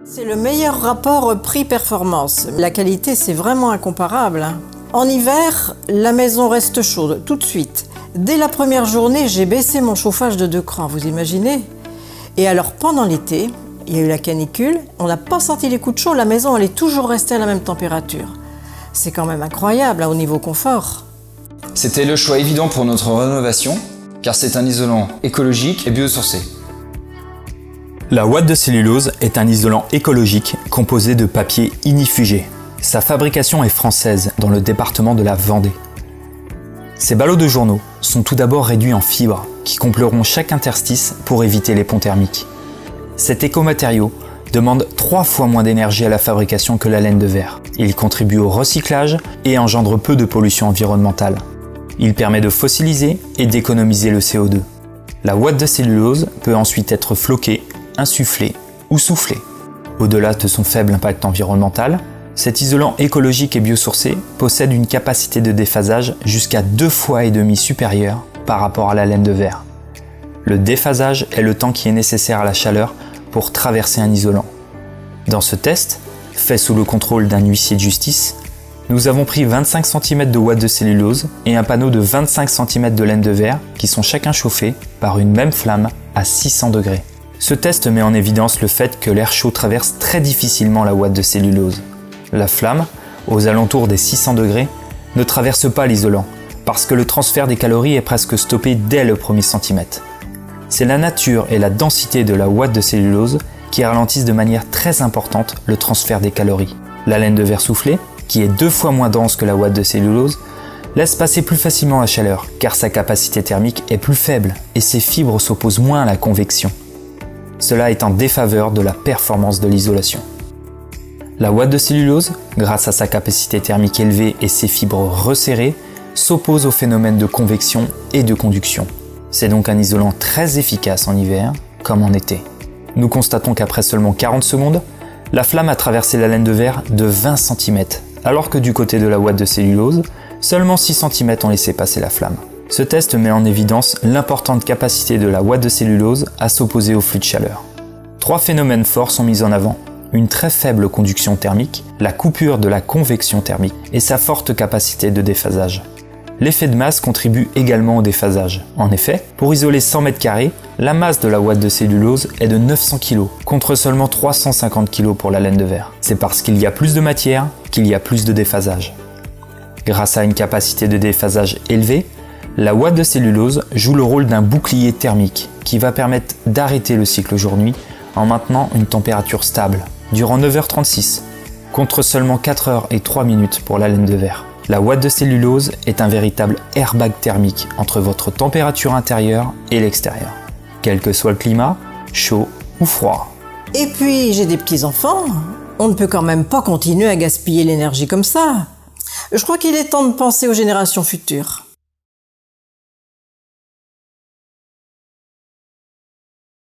C'est le meilleur rapport prix-performance. La qualité, c'est vraiment incomparable. En hiver, la maison reste chaude tout de suite. Dès la première journée, j'ai baissé mon chauffage de 2 crans, vous imaginez? Et alors pendant l'été, il y a eu la canicule, on n'a pas senti les coups de chaud, la maison elle est toujours restée à la même température. C'est quand même incroyable au niveau confort. C'était le choix évident pour notre rénovation, car c'est un isolant écologique et biosourcé. La ouate de cellulose est un isolant écologique composé de papier ignifugé. Sa fabrication est française dans le département de la Vendée. Ces ballots de journaux sont tout d'abord réduits en fibres qui combleront chaque interstice pour éviter les ponts thermiques. Cet écomatériau demande 3 fois moins d'énergie à la fabrication que la laine de verre. Il contribue au recyclage et engendre peu de pollution environnementale. Il permet de fossiliser et d'économiser le CO2. La ouate de cellulose peut ensuite être floquée, insufflé ou soufflé. Au-delà de son faible impact environnemental, cet isolant écologique et biosourcé possède une capacité de déphasage jusqu'à 2,5 fois supérieure par rapport à la laine de verre. Le déphasage est le temps qui est nécessaire à la chaleur pour traverser un isolant. Dans ce test, fait sous le contrôle d'un huissier de justice, nous avons pris 25 cm de ouate de cellulose et un panneau de 25 cm de laine de verre qui sont chacun chauffés par une même flamme à 600 degrés. Ce test met en évidence le fait que l'air chaud traverse très difficilement la ouate de cellulose. La flamme, aux alentours des 600 degrés, ne traverse pas l'isolant, parce que le transfert des calories est presque stoppé dès le premier centimètre. C'est la nature et la densité de la ouate de cellulose qui ralentissent de manière très importante le transfert des calories. La laine de verre soufflée, qui est 2 fois moins dense que la ouate de cellulose, laisse passer plus facilement la chaleur, car sa capacité thermique est plus faible et ses fibres s'opposent moins à la convection. Cela est en défaveur de la performance de l'isolation. La ouate de cellulose, grâce à sa capacité thermique élevée et ses fibres resserrées, s'oppose au phénomène de convection et de conduction. C'est donc un isolant très efficace en hiver, comme en été. Nous constatons qu'après seulement 40 secondes, la flamme a traversé la laine de verre de 20 cm, alors que du côté de la ouate de cellulose, seulement 6 cm ont laissé passer la flamme. Ce test met en évidence l'importante capacité de la ouate de cellulose à s'opposer au flux de chaleur. 3 phénomènes forts sont mis en avant: une très faible conduction thermique, la coupure de la convection thermique et sa forte capacité de déphasage. L'effet de masse contribue également au déphasage. En effet, pour isoler 100 m², la masse de la ouate de cellulose est de 900 kg, contre seulement 350 kg pour la laine de verre. C'est parce qu'il y a plus de matière qu'il y a plus de déphasage. Grâce à une capacité de déphasage élevée, la ouate de cellulose joue le rôle d'un bouclier thermique qui va permettre d'arrêter le cycle jour-nuit en maintenant une température stable durant 9h36, contre seulement 4h03 pour la laine de verre. La ouate de cellulose est un véritable airbag thermique entre votre température intérieure et l'extérieur, quel que soit le climat, chaud ou froid. Et puis, j'ai des petits-enfants, on ne peut quand même pas continuer à gaspiller l'énergie comme ça. Je crois qu'il est temps de penser aux générations futures.